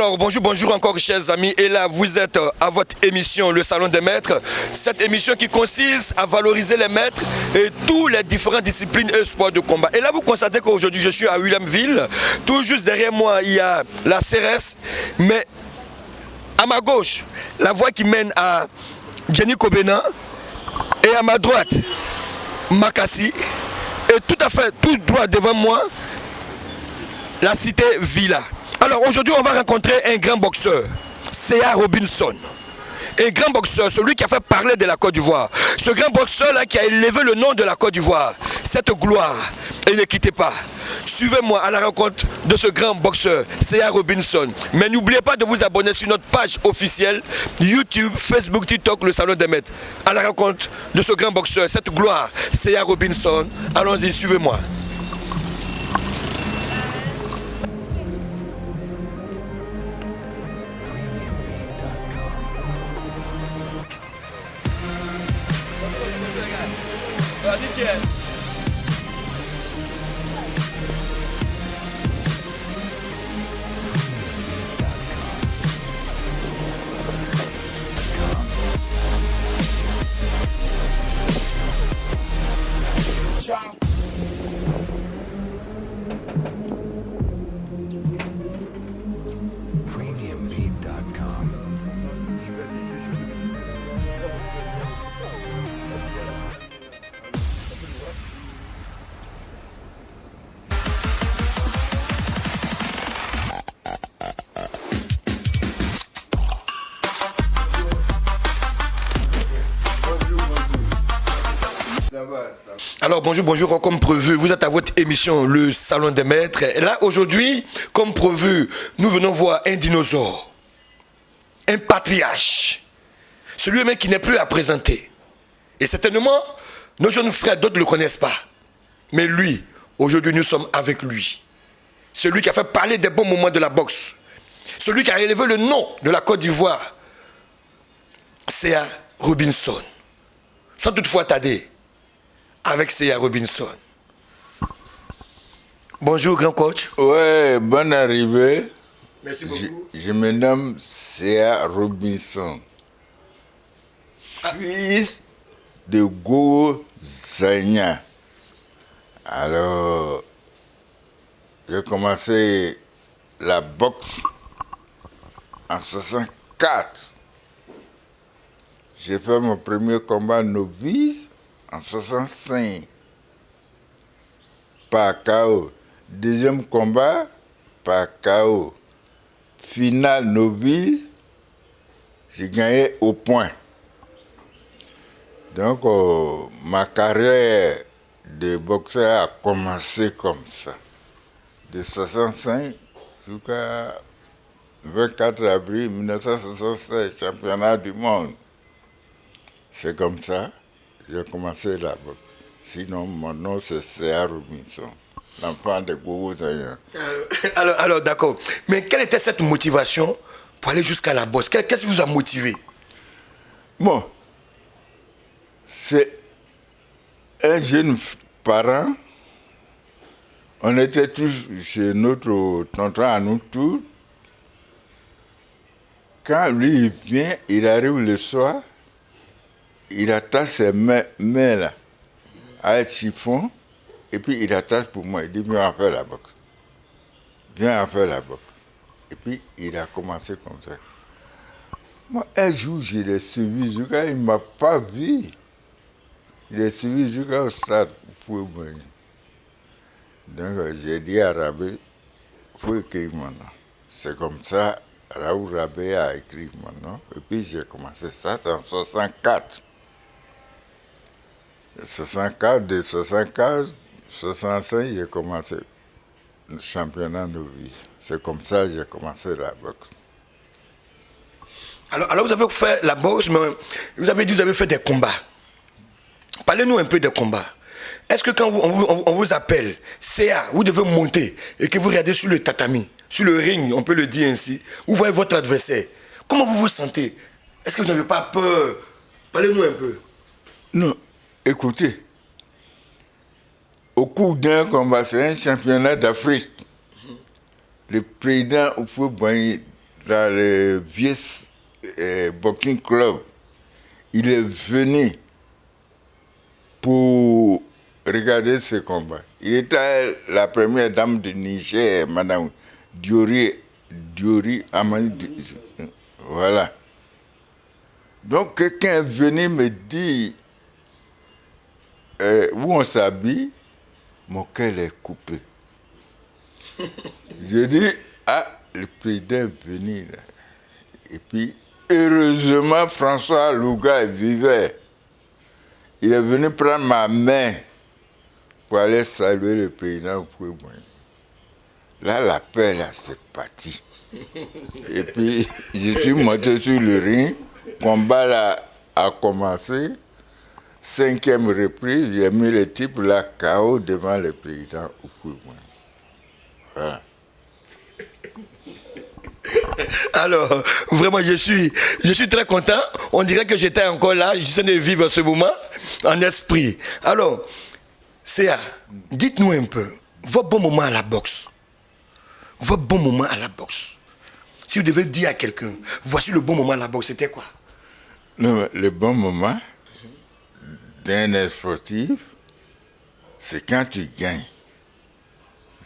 Alors bonjour encore chers amis, et là vous êtes à votre émission Le Salon des Maîtres, cette émission qui consiste à valoriser les maîtres et toutes les différentes disciplines et sports de combat. Et là vous constatez qu'aujourd'hui je suis à Williamville, tout juste derrière moi il y a la CRS, mais à ma gauche la voie qui mène à Jenny Kobena et à ma droite Makassi et tout à fait tout droit devant moi la cité Villa. Alors aujourd'hui on va rencontrer un grand boxeur, C.A. Robinson. Un grand boxeur, celui qui a fait parler de la Côte d'Ivoire. Ce grand boxeur là qui a élevé le nom de la Côte d'Ivoire. Cette gloire. Et ne quittez pas. Suivez-moi à la rencontre de ce grand boxeur, C.A. Robinson. Mais n'oubliez pas de vous abonner sur notre page officielle YouTube, Facebook, TikTok, Le Salon des Maîtres. À la rencontre de ce grand boxeur, cette gloire, C.A. Robinson. Allons-y, suivez-moi. Alors bonjour, comme prévu, vous êtes à votre émission Le Salon des Maîtres. Et là aujourd'hui, comme prévu, nous venons voir un dinosaure, un patriarche, celui même qui n'est plus à présenter. Et certainement, nos jeunes frères, d'autres ne le connaissent pas. Mais lui, aujourd'hui nous sommes avec lui. Celui qui a fait parler des bons moments de la boxe. Celui qui a élevé le nom de la Côte d'Ivoire. C.A. Robinson. Sans toutefois tarder. Avec C.A. Robinson. Bonjour grand coach. Ouais, bonne arrivée. Merci beaucoup. Je me nomme C.A. Robinson. Fils de Go Zanya. Alors, j'ai commencé la boxe en 64. J'ai fait mon premier combat novice en 65, par KO. Deuxième combat, par KO. Finale novice, j'ai gagné au point. Donc, ma carrière de boxeur a commencé comme ça. De 65 jusqu'à 24 avril 1967, championnat du monde. C'est comme ça. J'ai commencé la boxe. Sinon, mon nom, c'est C.A. Robinson, l'enfant de Gogo Zanya. Alors d'accord. Mais quelle était cette motivation pour aller jusqu'à la boxe? Qu'est-ce qui vous a motivé? Bon, c'est un jeune parent. On était tous chez notre tonton à nous tous. Quand lui il vient, il arrive le soir. Il attache ses mains là, à un chiffon, et puis il attache pour moi. Il dit, viens faire la boxe. Viens faire la boxe. Et puis il a commencé comme ça. Moi, un jour, je l'ai suivi jusqu'à, il ne m'a pas vu. Il est suivi jusqu'au stade pour moi. Donc j'ai dit à Rabé, il faut écrire mon nom. C'est comme ça, Raoul Rabé a écrit mon nom. Et puis j'ai commencé ça, c'est en 64. 64, de 64, 65, j'ai commencé le championnat novice. C'est comme ça que j'ai commencé la boxe. Alors vous avez fait la boxe, mais vous avez dit que vous avez fait des combats. Parlez-nous un peu des combats. Est-ce que quand on vous appelle C.A., vous devez monter et que vous regardez sur le tatami, sur le ring, on peut le dire ainsi, vous voyez votre adversaire, comment vous vous sentez? Est-ce que vous n'avez pas peur? Parlez-nous un peu. Non. Écoutez, au cours d'un combat, c'est un championnat d'Afrique. Le président Oufou Boigny dans le vieux boxing club. Il est venu pour regarder ce combat. Il était la première dame de Niger, Madame Diori Amani. Voilà. Donc quelqu'un est venu me dire où on s'habille, mon cœur est coupé. Je dis, le président est venu là. Et puis, heureusement, François Louga vivait. Il est venu prendre ma main pour aller saluer le président. Là, la paix, là, c'est parti. Et puis, je suis monté sur le ring. Le combat là, a commencé. 5e reprise, j'ai mis le type là, KO devant le président. Voilà. Alors, vraiment, je suis très content. On dirait que j'étais encore là, je suis de vivre ce moment en esprit. Alors, Céa, dites-nous un peu, votre bon moment à la boxe. Votre bon moment à la boxe. Si vous devez dire à quelqu'un, voici le bon moment à la boxe, c'était quoi? Non, le bon moment d'un sportif, c'est quand tu gagnes.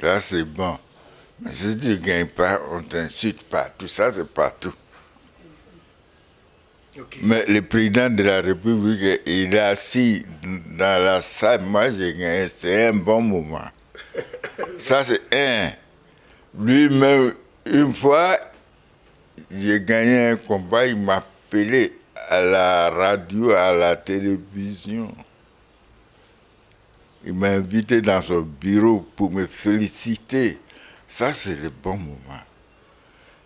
Là, c'est bon. Mais si tu ne gagnes pas, on ne t'insulte pas. Tout ça, c'est partout. Okay. Mais le président de la République, il est assis dans la salle. Moi, j'ai gagné. C'est un bon moment. Ça, c'est un. Lui-même, une fois, j'ai gagné un combat. Il m'a appelé à la radio, à la télévision. Il m'a invité dans son bureau pour me féliciter. Ça, c'est le bon moment.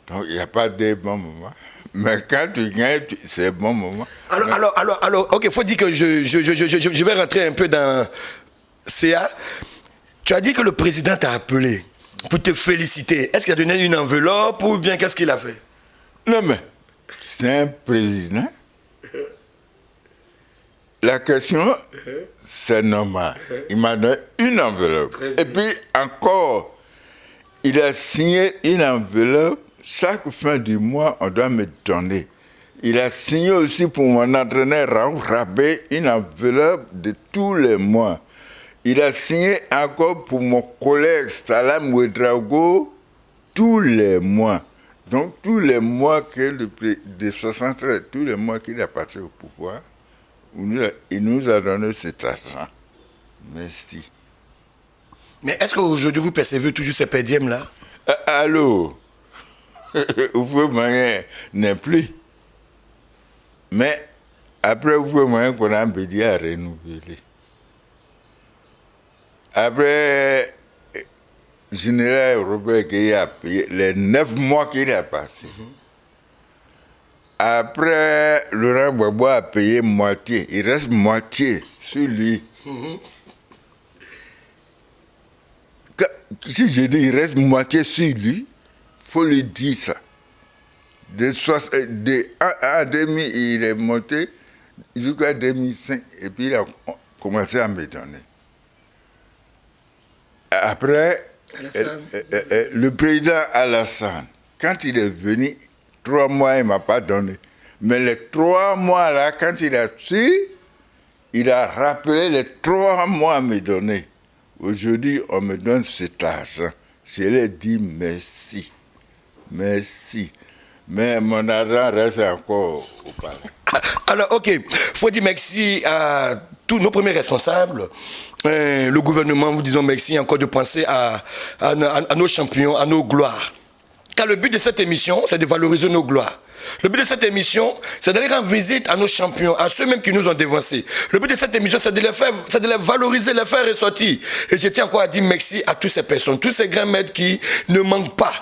Donc, il n'y a pas de bon moment. Mais quand tu gagnes, c'est le bon moment. Alors, ok, il faut dire que je vais rentrer un peu dans CA. Tu as dit que le président t'a appelé pour te féliciter. Est-ce qu'il a donné une enveloppe ou bien qu'est-ce qu'il a fait? Non, mais c'est un président. La question, c'est normal. Il m'a donné une enveloppe. Et puis, encore, il a signé une enveloppe. Chaque fin du mois, on doit me donner. Il a signé aussi pour mon entraîneur Raoul Rabé une enveloppe de tous les mois. Il a signé encore pour mon collègue Salam Ouedraogo tous les mois. Donc, tous les mois de 63, tous les mois qu'il a passé au pouvoir, il nous a donné cet argent. Merci. Mais est-ce qu'aujourd'hui, vous percevez toujours ces pédièmes-là? Allô? Vous pouvez moyen n'est plus. Mais après, vous pouvez moyen qu'on a un bédier à renouveler. Après, général Robert Gueye a payé les 9 mois qu'il a passé. Après, Laurent Gbagbo a payé moitié. Il reste moitié sur lui. Si je dis il reste moitié sur lui, il faut lui dire ça. De 1 à 2000, il est monté jusqu'à 2005 et puis il a commencé à me donner. Après, le président Alassane, quand il est venu, 3 mois, il ne m'a pas donné. Mais les 3 mois là, quand il a su, il a rappelé les 3 mois à me donner. Aujourd'hui, on me donne cet argent. Je lui ai dit merci. Merci. Mais mon argent reste encore au palais. Alors, ok, il faut dire merci à tous nos premiers responsables. Le gouvernement, vous disons merci encore de penser à nos champions, à nos gloires. Car le but de cette émission, c'est de valoriser nos gloires. Le but de cette émission, c'est d'aller rendre visite à nos champions, à ceux-mêmes qui nous ont dévancés. Le but de cette émission, c'est de les valoriser, les faire ressortir. Et je tiens encore à dire merci à toutes ces personnes, tous ces grands maîtres qui ne manquent pas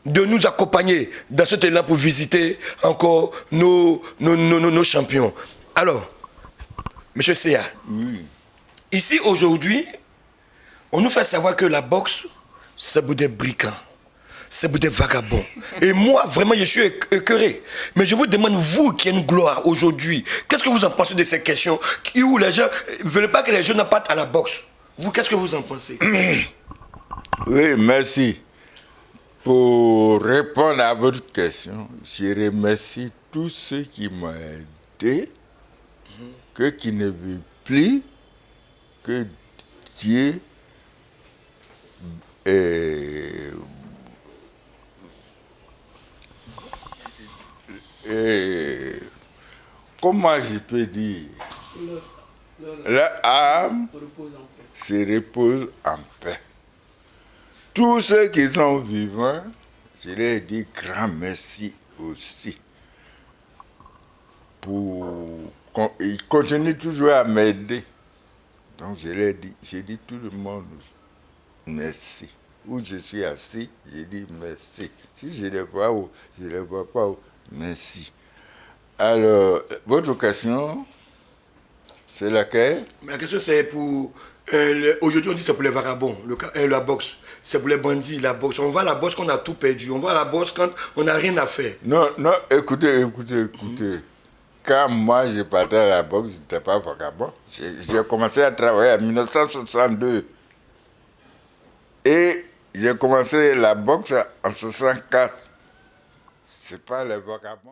de nous accompagner dans cet élan pour visiter encore nos champions. Alors, M. Céa, Oui. Ici aujourd'hui, on nous fait savoir que la boxe, c'est pour des brigands, c'est pour des vagabonds. Et moi, vraiment, je suis écœuré. Mais je vous demande, vous qui êtes une gloire aujourd'hui, qu'est-ce que vous en pensez de ces questions où les gens ne veulent pas que les jeunes partent à la boxe? Vous, qu'est-ce que vous en pensez? Oui, merci. Pour répondre à votre question, je remercie tous ceux qui m'ont aidé, qui ne veulent plus que Dieu comment je peux dire, leur âme se repose en paix. Tous ceux qui sont vivants, je leur dis grand merci aussi. Ils continuent toujours à m'aider. Donc je dis tout le monde merci. Où je suis assis, je dis merci. Si je ne le vois où, je ne le vois pas où, merci. Alors, votre question, c'est laquelle? La question c'est pour... aujourd'hui on dit c'est pour les vagabonds, la boxe. C'est pour les bandits, la boxe. On va à la boxe quand on a tout perdu. On va à la boxe quand on n'a rien à faire. Non, écoutez. Quand moi je partais à la boxe, je n'étais pas vagabond. J'ai commencé à travailler en 1962. Et j'ai commencé la boxe en 1964. C'est pas les vagabonds.